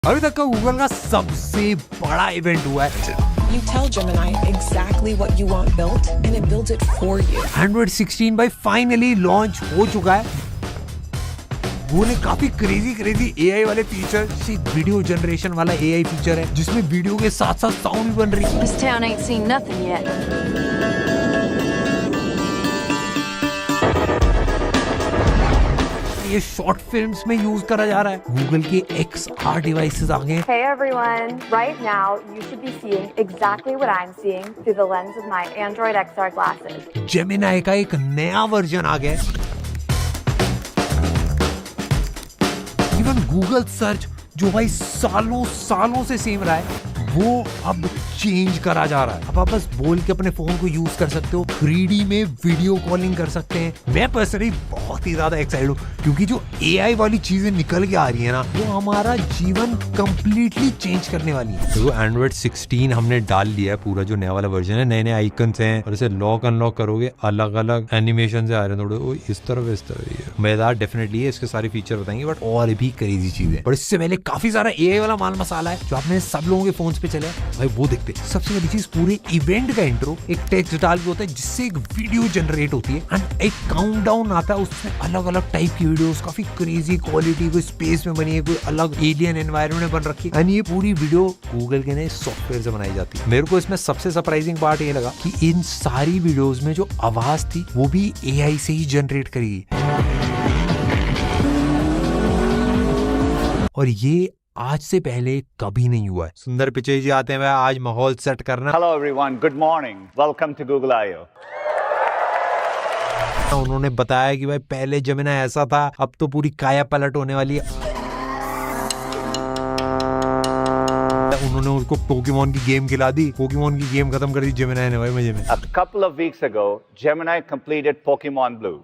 अभी तक का गूगल का सबसे बड़ा इवेंट हुआ है। You tell Gemini exactly what you want built, and it builds it for you. Android 16 भाई फाइनली लॉन्च हो चुका है। वो ने काफी क्रेजी AI वाले फीचर, वीडियो जनरेशन वाला AI फीचर है जिसमें वीडियो के साथ साथ साउंड भी बन रही है। This town ain't seen nothing yet. ये शॉर्ट फिल्म्स में यूज करा जा रहा है। गूगल के XR डिवाइसेस आ गए हैं। Hey everyone, right now you should be seeing exactly what I'm seeing through the lens of my Android XR glasses. Gemini का एक नया वर्जन आ गया है। इवन गूगल सर्च जो भाई सालों से सेम रहा है वो अब चेंज करा जा रहा है। अब आप बस बोल के अपने फोन को यूज कर सकते हो, 3D में वीडियो कॉलिंग कर सकते हैं। मैं पर्सनली बहुत ही ज्यादा एक्साइटेड हूँ क्योंकि जो AI वाली चीजें निकल के आ रही है ना वो हमारा जीवन कंप्लीटली चेंज करने वाली है। तो Android 16 हमने डाल लिया है, पूरा जो नया वाला वर्जन है, नए आइकन्स हैं और इसे लॉक अनलॉक करोगे अलग अलग एनिमेशन से आ रहे हैं। थोड़े इस तरफ मजेदार डेफिनेटली है, इसके सारे फीचर बताएंगे बट और भी क्रेजी चीजें। और इससे पहले काफी सारा AI वाला माल मसाला है जो आपने सब लोगों के फोन पे चले भाई, वो देखते। सबसे पहली चीज, पूरे इवेंट का इंट्रो एक टेक्स्ट डाल के होता है जिससे एक वीडियो जनरेट होती है एंड एक काउंटडाउन आता है, उसमें अलग अलग टाइप की वीडियोस काफी क्रेजी क्वालिटी, कोई स्पेस में बनी है, कोई अलग एलियन एनवायरनमेंट में बन रखी है। एंड ये पूरी वीडियो गूगल के नए सॉफ्टवेयर से बनाई जाती है। मेरे को इसमें सबसे सरप्राइजिंग पार्ट ये लगा कि इन सारी वीडियोस में जो आवाज थी वो भी AI से ही जनरेट करी और ये आज से पहले कभी नहीं हुआ है। सुंदर पिचई जी आते हैं भाई आज माहौल सेट करना। Hello everyone, good morning. Welcome to Google I/O. उन्होंने बताया कि भाई पहले Gemini ऐसा था, अब तो पूरी काया पलट होने वाली है। उन्होंने उसको पोकेमॉन की गेम खिला दी, पोकेमॉन की गेम खत्म कर दी Gemini ने भाई मजे में। A couple of weeks ago, Gemini completed Pokemon Blue.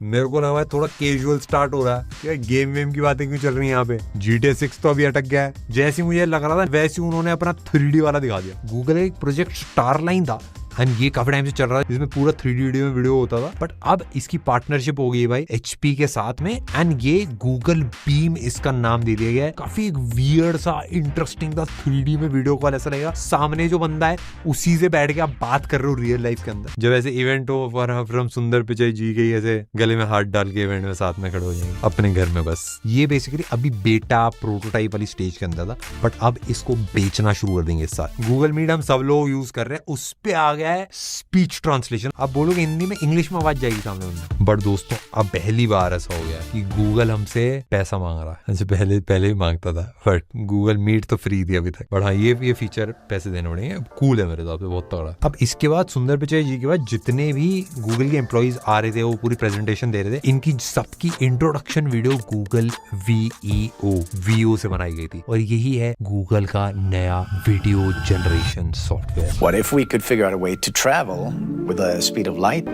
मेरे को लगा थोड़ा कैजुअल स्टार्ट हो रहा है कि गेम वेम की बातें क्यों चल रही है यहाँ पे। GTA 6 तो अभी अटक गया है। जैसे मुझे लग रहा था वैसे उन्होंने अपना 3D वाला दिखा दिया। गूगल एक प्रोजेक्ट स्टारलाइन था एंड ये काफी टाइम से चल रहा है जिसमें पूरा 3D में वीडियो होता था, बट अब इसकी पार्टनरशिप हो गई है भाई HP के साथ में एंड ये गूगल बीम इसका नाम दे दिया गया है। काफी एक वियर्ड सा इंटरेस्टिंग सा 3D में वीडियो कॉल ऐसा लगेगा सामने जो बंदा है उसी से बैठ के आप बात कर रहे हो रियल लाइफ के अंदर। जब ऐसे इवेंट हो फ्रॉम सुंदर पिचाई जी के ऐसे गले में हाथ डाल के इवेंट में साथ में खड़े हो जाएंगे अपने घर में। बस ये बेसिकली अभी बेटा प्रोटोटाइप वाली स्टेज के अंदर था बट अब इसको बेचना शुरू कर देंगे इस साल। गूगल मीट हम सब लोग यूज कर रहे हैं, उस पे आ गया है स्पीच ट्रांसलेशन। अब बोलोगे हिंदी में इंग्लिश में आवाज जाएगी सामने बंदा, बट दोस्तों अब पहली बार ऐसा हो गया कि गूगल हमसे पैसा मांग रहा है। ऐसे पहले ही मांगता था बट गूगल मीट तो फ्री थी अभी तक, बट हाँ ये फीचर पैसे देने पड़ेंगे। कूल है मेरे हिसाब से, बहुत तगड़ा। अब इसके बाद सुंदर पिचाई जी के बाद जितने भी गूगल के एम्प्लॉइज आ रहे थे वो पूरी प्रेजेंटेशन दे रहे थे, इनकी सबकी इंट्रोडक्शन वीडियो गूगल VEO से बनाई गई थी और यही है गूगल का नया video generation software. What if we could figure out a way to travel with the speed of light?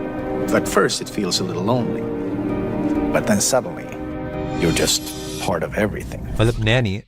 At first it feels a little lonely, but then suddenly you're just part of everything. मतलब नया नहीं है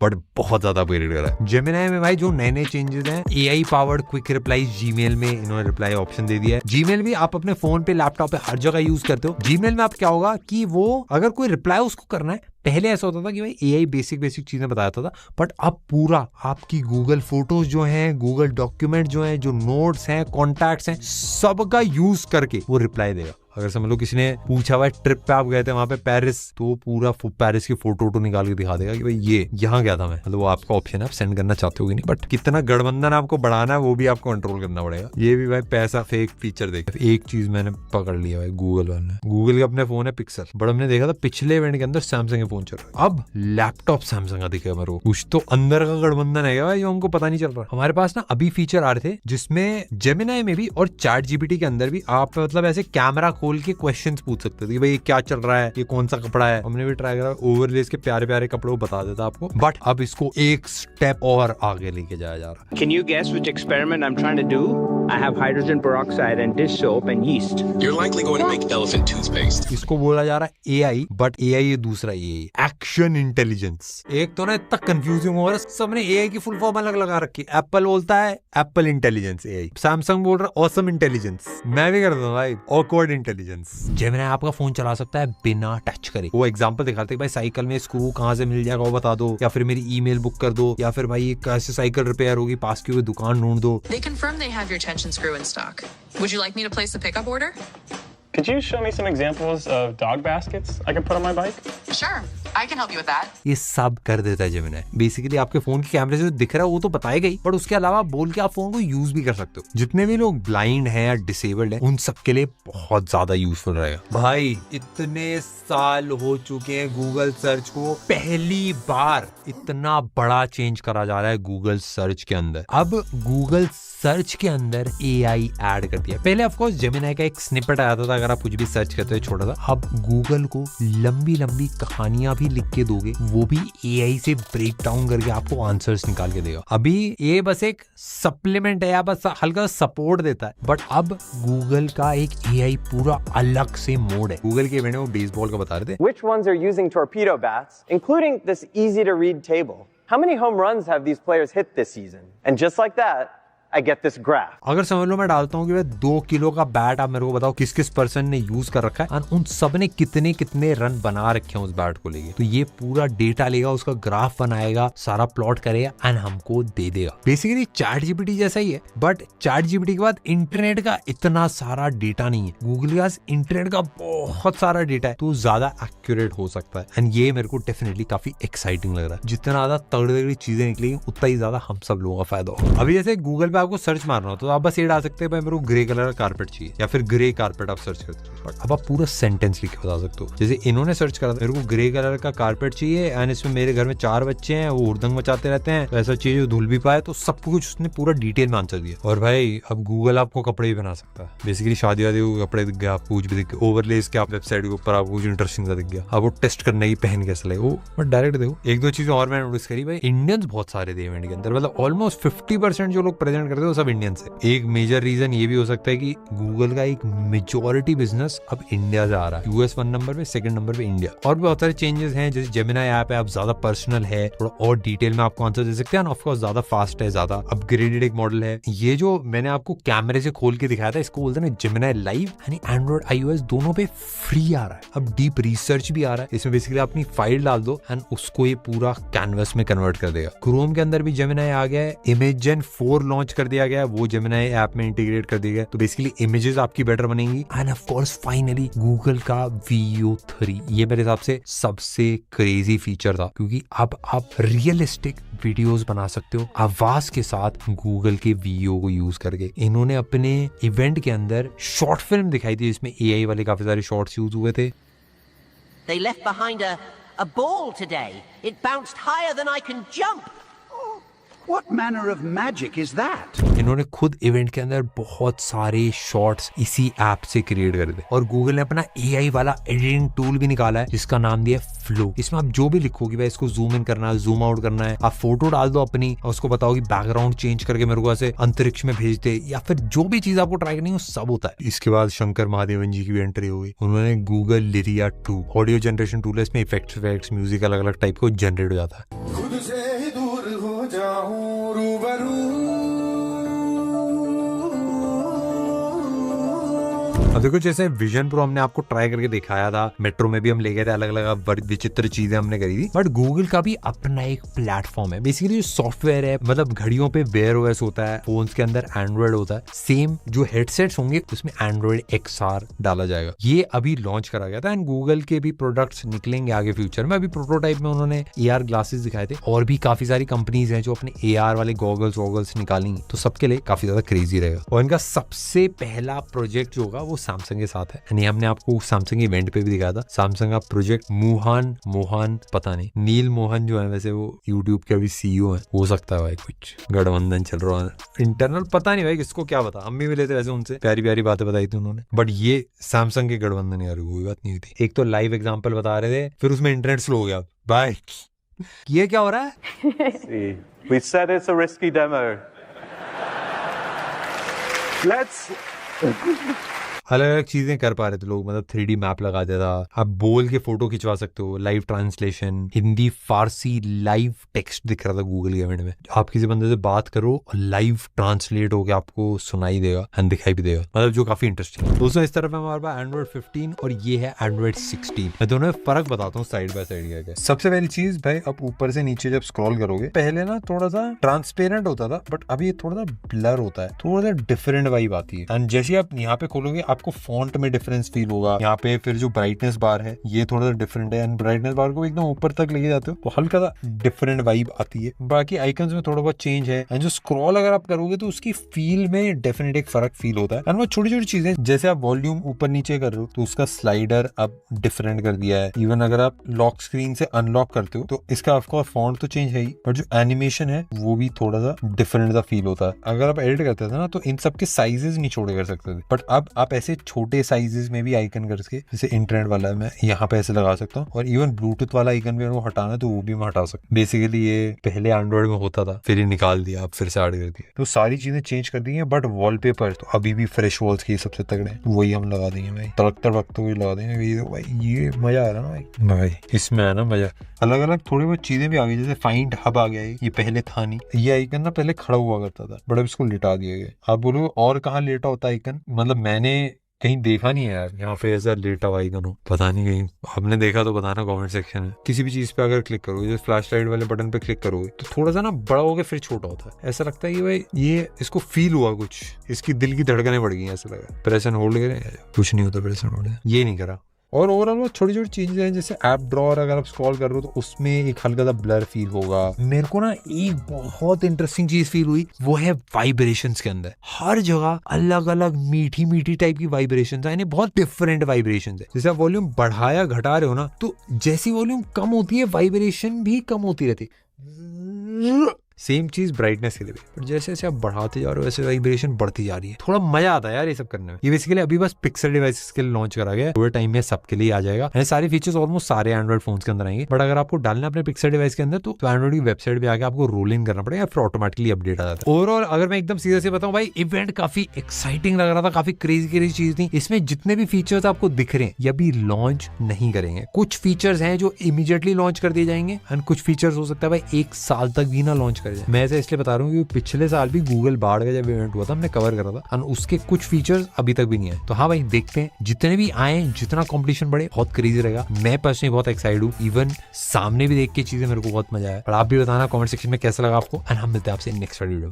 but बहुत ज्यादा upgrade कर रहा है। Gemini में भाई जो नए चेंजेस हैं, AI powered quick reply Gmail में इन्होंने रिप्लाई ऑप्शन दे दिया है। Gmail भी आप अपने फोन पे लैपटॉप पे हर जगह यूज करते हो। Gmail में आप क्या होगा कि वो अगर कोई रिप्लाई उसको करना है, पहले ऐसा होता था कि भाई AI बेसिक चीजें बताता था, बट अब पूरा आपकी गूगल फोटोज जो हैं, गूगल डॉक्यूमेंट जो हैं, जो नोट्स हैं, कॉन्टैक्ट्स हैं, सबका यूज करके वो रिप्लाई देगा। अगर समझ लो किसी ने पूछा हुआ ट्रिप पे आप गए थे वहां पे पेरिस, तो पूरा पेरिस की फोटो निकाल के दिखा देगा कि भाई ये यहाँ गया था मैं। मतलब वो आपका ऑप्शन है, आप सेंड करना चाहते हो कि नहीं, बट कितना गठबंधन आपको बढ़ाना है वो भी आपको कंट्रोल करना पड़ेगा। ये भी भाई पैसा फेक फीचर देखे। एक चीज मैंने पकड़ लिया भाई गूगल वाले, गूगल के अपने फोन है पिक्सल, बट हमने देखा था पिछले इवेंट के अंदर सैमसंग के फोन चल रहा है, अब लैपटॉप सैमसंग का दिखेगा मेरे को। कुछ तो अंदर का गठबंधन है भाई जो हमको पता नहीं चल रहा। हमारे पास ना अभी फीचर आ रहे थे जिसमें Gemini में भी और ChatGPT के अंदर भी आप मतलब ऐसे कैमरा खोल के क्वेश्चन पूछ सकते थे कि भाई क्या चल रहा है, ये कौन सा कपड़ा है। हमने भी ट्राई करा, ओवरलेस के प्यारे कपड़े बता देता आपको, बट अब इसको एक स्टेप और आगे लेके जाया जा रहा है। Can you guess which experiment I'm trying to do? I have hydrogen peroxide and dish soap and yeast. You're likely going to make elephant toothpaste. इसको बोला जा रहा है AI, बट AI ये दूसरा AI, एक्शन इंटेलिजेंस। एक तो ना इतना कंफ्यूजिंग हो रहा है, सबने AI की फुल फॉर्म अलग लगा रखी है। एप्पल बोलता है एप्पल इंटेलिजेंस AI, सैमसंग बोल रहा है ऑसम इंटेलिजेंस, मैं भी करता हूँ भाई ऑकवर्ड इंटेलिजेंस। जेमिनी आपका फोन चला सकता है बिना टच करे। वो एग्जांपल दिखाते हैं भाई साइकिल में स्क्रू कहाँ से मिल जाएगा वो बता दो, या फिर मेरी ईमेल बुक कर दो, या फिर भाई कैसे साइकिल रिपेयर होगी पास की हुई दुकान ढूंढ दो। They confirm they have your tension screw in stock. Would you like me to place the pickup order? Could you show me some examples of dog baskets I can put on my bike? Sure, I can help you with that. ये सब कर देता है Gemini. Basically आपके phone के कैमरे से जो दिख रहा है वो तो बताएगा ही, बट उसके अलावा बोल के आप फोन को यूज भी कर सकते हो। जितने भी लोग ब्लाइंड हैं या डिसेबल्ड हैं उन सबके लिए बहुत ज्यादा यूजफुल रहेगा। भाई इतने साल हो चुके हैं गूगल सर्च को, पहली बार इतना बड़ा चेंज करा जा रहा है गूगल सर्च के अंदर। अब गूगल सर्च के अंदर AI ऐड कर दिया। पहले ऑफ कोर्स जेमिनी का एक स्निपेट आया था अगर आप कुछ भी सर्च करते हो छोटा सा। अब गूगल को लंबी लंबी कहानियां भी लिख के दोगे, वो भी AI से ब्रेक डाउन करके आपको आंसर्स निकाल के देगा। अभी ये बस एक सप्लीमेंट है या बस हल्का सपोर्ट देता है, बट अब गूगल का एक AI पूरा अलग से मोड है। गूगल के इवेंट में वो बेसबॉल का बता रहे थे। Which ones are using torpedo bats, including this easy to read table? How many home runs have these players hit this season? And just like that, I get this graph. अगर समझ लो मैं डालता हूँ कि भाई 2 किलो का bat, आप मेरे को बताओ किस किस पर्सन ने यूज कर रखा है और उन सब ने कितने कितने रन बना रखे हैं उस बैट को लेके, तो ये पूरा डेटा लेगा, उसका ग्राफ बनाएगा, सारा प्लॉट करेगा एंड हमको दे देगा। बेसिकली चैट जीपीटी जैसा ही है, बट चैट जीपीटी के बाद इंटरनेट का इतना सारा डेटा नहीं है। गूगल के पास इंटरनेट का बहुत सारा डेटा है तो ज्यादा एक्यूरेट हो सकता है एंड ये मेरे को डेफिनेटली काफी एक्साइटिंग लग रहा है। जितना ज्यादा तगड़ी तगड़ी चीजें निकलेंगी उतना ही ज्यादा हम सब लोगों का फायदा होगा। अभी जैसे गूगल पे आपको सर्च मारना हो तो आप बस ये डाल सकते हैं भाई मेरे को ग्रे कलर का कारपेट चाहिए, या फिर ग्रे कारपेट आप सर्च करते हो। अब आप पूरा सेंटेंस लिख के बता सकते हो। जैसे इन्होंने सर्च करा था मेरे को ग्रे कलर का कारपेट चाहिए एंड इसमें मेरे घर में 4 बच्चे हैं, वो हुड़दंग मचाते रहते हैं, तो ऐसा चाहिए जो धुल भी पाए, तो सब कुछ उसने पूरा डिटेल में आंसर दिया। और भाई अब गूगल आपको कपड़े भी बना सकता है। बेसिकली शादी वादी को कपड़े दिख गया, आपको कुछ भी दिख गया, ओवरलेस के आप वेबसाइट के ऊपर आपको कुछ इंटरेस्टिंग सा दिख गया, आप वो टेस्ट करने की पहन कैसा लगे वो बट डायरेक्ट देखो। एक दो चीजें और मैंने नोटिस करी भाई, इंडियंस बहुत सारे थे इवेंट के अंदर, मतलब ऑलमोस्ट 50% जो लोग प्रेजेंट करते हैं वो सब इंडियंस है। एक मेजर रीजन ये भी हो सकता है कि गूगल का एक मेजॉरिटी बिजनेस अब इंडिया से आ रहा है। यूएस 1 नंबर पे, सेकंड नंबर पे इंडिया। और भी बहुत सारे चेंजेस हैं, जैसे जेमिनी ऐप है अब ज्यादा पर्सनल है, थोड़ा और डिटेल में आपको आंसर दे सकते हैं, ऑफ कोर्स ज्यादा फास्ट है, ज्यादा अपग्रेडेड एक मॉडल है। ये जो मैंने आपको कैमरे से खोल के दिखाया था इसको बोलते हैं जेमिनी लाइव, यानी एंड्रॉइड iOS दोनों पे फ्री आ रहा है। अब डीप रिसर्च भी आ रहा है, इसमें बेसिकली अपनी फाइल डाल दो एंड उसको ये पूरा कैनवस में कन्वर्ट कर देगा। क्रोम के अंदर भी जेमिनी आ गया है, इमेजन 4 लॉन्च कर दिया गया है, वो जेमिनी ऐप में इंटीग्रेट कर दिया गया, तो बेसिकली इमेजेस आपकी बेटर बनेंगी। End of course finally Google का VO3, ये मेरे हिसाब से सबसे क्रेजी फीचर था, क्योंकि अब आप रियलिस्टिक वीडियोस बना सकते हो आवाज के साथ गूगल के VO को यूज करके। इन्होंने अपने इवेंट के अंदर शॉर्ट फिल्म दिखाई थी जिसमें AI वाले काफी सारे शॉर्ट्स यूज हुए थे। They left behind a ball today. It bounced higher than I can jump. What manner of magic is that? इन्होंने खुद इवेंट के अंदर बहुत सारे शॉर्ट्स इसी ऐप से क्रिएट करे थे, और गूगल ने अपना AI वाला एडिटिंग टूल भी निकाला है जिसका नाम दिया फ्लो। इसमें आप जो भी लिखोगे भाई इसको जूम इन करना है, जूम आउट करना है, आप फोटो डाल दो अपनी और उसको बताओ कि बैकग्राउंड चेंज करके मेरे को ऐसे अंतरिक्ष में भेज दे, या फिर जो भी चीज आपको ट्राई करनी है वो सब होता है। इसके बाद शंकर महादेवन जी की भी एंट्री हुई। उन्होंने गूगल लिरिया 2 ऑडियो जनरेशन टूल है, इसमें इफेक्ट्स म्यूजिक अलग अलग टाइप को जनरेट हो जाता है। खुद से ही दूर हो जाऊं रूबरू। अब देखो जैसे विजन प्रो हमने आपको ट्राई करके दिखाया था, मेट्रो में भी हम ले गए थे, अलग अलग विचित्र चीजें हमने करी थी, बट गूगल का भी अपना एक प्लेटफॉर्म है। बेसिकली जो सॉफ्टवेयर है, मतलब घड़ियों पे वेयर OS होता है, फोन्स के अंदर एंड्रॉइड होता है, सेम जो हेडसेट्स होंगे उसमें एंड्रॉइड XR डाला जाएगा। ये अभी लॉन्च करा गया था एंड गूगल के भी प्रोडक्ट्स निकलेंगे आगे फ्यूचर में। अभी प्रोटोटाइप में उन्होंने AR ग्लासेस दिखाए थे, और भी काफी सारी कंपनीज हैं जो अपने AR वाले गॉगल्स निकालेंगी, तो सबके लिए काफी ज्यादा क्रेजी रहेगा। और इनका सबसे पहला प्रोजेक्ट जो होगा वो सैमसंग के साथ है, यानी हमने आपको सैमसंग इवेंट पे भी दिखाया था। सैमसंग का प्रोजेक्ट मोहन पता नहीं, नील मोहन जो है, वैसे वो यूट्यूब के अभी CEO है, हो सकता है भाई कुछ गठबंधन चल रहा है इंटरनल, पता नहीं भाई किसको क्या पता। हम भी मिले थे वैसे उनसे, प्यारी प्यारी बातें बताई थी उन्होंने, बट ये सैमसंग के गठबंधन यार कोई बात नहीं थी। एक तो लाइव एग्जाम्पल बता रहे थे, फिर उसमें इंटरनेट स्लो हो गया भाई। ये क्या हो रहा है? We said it's a risky demo. Let's अलग अलग चीजें कर पा रहे थे लोग, मतलब 3D मैप लगा देता, आप बोल के फोटो खिंचवा सकते हो, लाइव ट्रांसलेशन, हिंदी फारसी लाइव टेक्स्ट दिख रहा था गूगल इवेंट में। आप किसी बंदे से बात करो और लाइव ट्रांसलेट होकर आपको सुनाई देगा एंड दिखाई भी देगा, मतलब जो काफी इंटरेस्टिंग है। दोस्तों इस तरफ हमारे पास एंड्रॉइड 15 और ये है एंड्रॉइड 16। मैं दोनों में फर्क बताता हूँ साइड बाय साइड क्या। सबसे पहली चीज भाई, आप ऊपर से नीचे जब स्क्रॉल करोगे, पहले ना थोड़ा सा ट्रांसपेरेंट होता था, बट अभी ये थोड़ा सा ब्लर होता है, थोड़ा सा डिफरेंट वाइब आती है। एंड जैसे आप यहाँ पे खोलोगे आपको फॉन्ट में डिफरेंस फील होगा। यहाँ पे फिर जो ब्राइटनेस बार है ये थोड़ा सा डिफरेंट है, एंड ब्राइटनेस बार को एकदम ऊपर तक लेके जाते हो तो हल्का सा डिफरेंट वाइब आती है। बाकी आइकन्स में थोड़ा बहुत चेंज है, एंड जो स्क्रॉल अगर आप करोगे तो उसकी फील में डेफिनेट एक फर्क फील होता है। एंड वो छोटी छोटी चीजें, जैसे आप वॉल्यूम ऊपर नीचे कर रहे हो तो उसका स्लाइडर अब डिफरेंट कर दिया है। इवन अगर आप लॉक स्क्रीन से अनलॉक करते हो तो इसका आपका फॉन्ट तो चेंज है ही, बट जो एनिमेशन है वो भी थोड़ा सा डिफरेंट सा फील होता है। अगर आप एडिट करते थे ना तो इन सब के साइजेस नहीं छोटे कर सकते थे, बट अब आप ऐसे छोटे साइजेस में भी आइकन करके, जैसे इंटरनेट वाला है मैं यहाँ पे ऐसे लगा सकता हूँ, और इवन ब्लूटूथ वाला आइकन भी वो हटाना है तो वो भी मैं हटा सकता हूँ। बेसिकली ये पहले एंड्रॉइड में होता था, फिर ये निकाल दिया, अब फिर से ऐड कर दिया, तो सारी चीजें चेंज कर दी है। बट वॉलपेपर तो अभी भी फ्रेश वॉल्स के सबसे तगड़े हैं, वही हम लगा देंगे भाई, तड़कता वक्त वही लगा देंगे भाई। ये मजा आ रहा है ना भाई, इसमें है ना मजा। अलग अलग थोड़ी बहुत चीजें भी आ गई, जैसे फाइंड हब आ गया है, ये पहले था नहीं। ये आइकन ना पहले खड़ा हुआ करता था, बट अब इसको लिटा दिया गया। आप बोलो और कहाँ लेटा होता आइकन, मतलब मैंने कहीं देखा नहीं है यार यहाँ पे ऐसा लेटा हुआ आइकन हो, पता नहीं कहीं आपने देखा तो बताना कमेंट सेक्शन में। किसी भी चीज पे अगर क्लिक करोगे, जैसे फ्लैश लाइट वाले बटन पे क्लिक करोगे तो थोड़ा सा ना बड़ा हो गया फिर छोटा होता है। ऐसा लगता है कि भाई ये इसको फील हुआ, कुछ इसकी दिल की धड़कनें बढ़ गई, ऐसा लगा। प्रेस एंड होल्ड करें, कुछ नहीं होता प्रेस एंड होल्ड, ये नहीं करा। और ओवरऑल छोटी छोटी चीजें हैं, जैसे ऐप ड्रॉअर अगर आप स्क्रॉल कर रहे हो तो उसमें एक हल्का सा ब्लर फील होगा। मेरे को ना एक बहुत इंटरेस्टिंग चीज फील हुई, वो है वाइब्रेशंस के अंदर हर जगह अलग अलग मीठी मीठी टाइप की वाइब्रेशंस है, बहुत डिफरेंट वाइब्रेशंस है। जैसे आप वॉल्यूम बढ़ाया घटा रहे हो ना, तो जैसी वॉल्यूम कम होती है वाइब्रेशन भी कम होती रहती है। सेम चीज ब्राइटनेस के लिए भी, पर जैसे जैसे आप बढ़ाते जा रहे हो वैसे वाइब्रेशन बढ़ती जा रही है। थोड़ा मजा आता है यार ये सब करने में। ये बेसिकली अभी बस पिक्सल डिवाइसेस के लिए लॉन्च करा गया है, थोड़े टाइम में सबके लिए आ जाएगा। ये सारे फीचर्स ऑलमोस्ट सारे एंड्रॉइड फोन्स के अंदर आएंगे, बट अगर आपको डालना अपने पिक्सल डिवाइस के अंदर तो एंड्रॉइड की वेबसाइट पे आके आपको रोल इन करना पड़ेगा, फिर ऑटोमेटिकली अपडेट आ जाता है। ओवरऑल अगर मैं एकदम सीधा से बताऊं भाई, इवेंट काफी एक्साइटिंग लग रहा था, काफी क्रेजी चीज थी। इसमें जितने भी फीचर्स आपको दिख रहे हैं ये अभी लॉन्च नहीं करेंगे। कुछ फीचर्स हैं जो इमीडिएटली लॉन्च कर दिए जाएंगे, एंड कुछ फीचर्स हो सकता है भाई 1 साल तक भी ना लॉन्च करे। मैं ऐसे इसलिए बता रहा हूँ कि पिछले साल भी गूगल बाढ़ का जब इवेंट हुआ था हमने कवर करा था, और उसके कुछ फीचर्स अभी तक भी नहीं आए। तो हाँ भाई देखते हैं, जितने भी आए, जितना कंपटीशन बढ़े बहुत क्रेजी रहेगा। मैं पर्सनली बहुत एक्साइटेड हूँ, इवन सामने भी देख के चीजें मेरे को बहुत मजा आया। और आप भी बताना कमेंट सेक्शन में कैसा लगा आपको, एंड हम मिलते हैं आपसे नेक्स्ट वीडियो।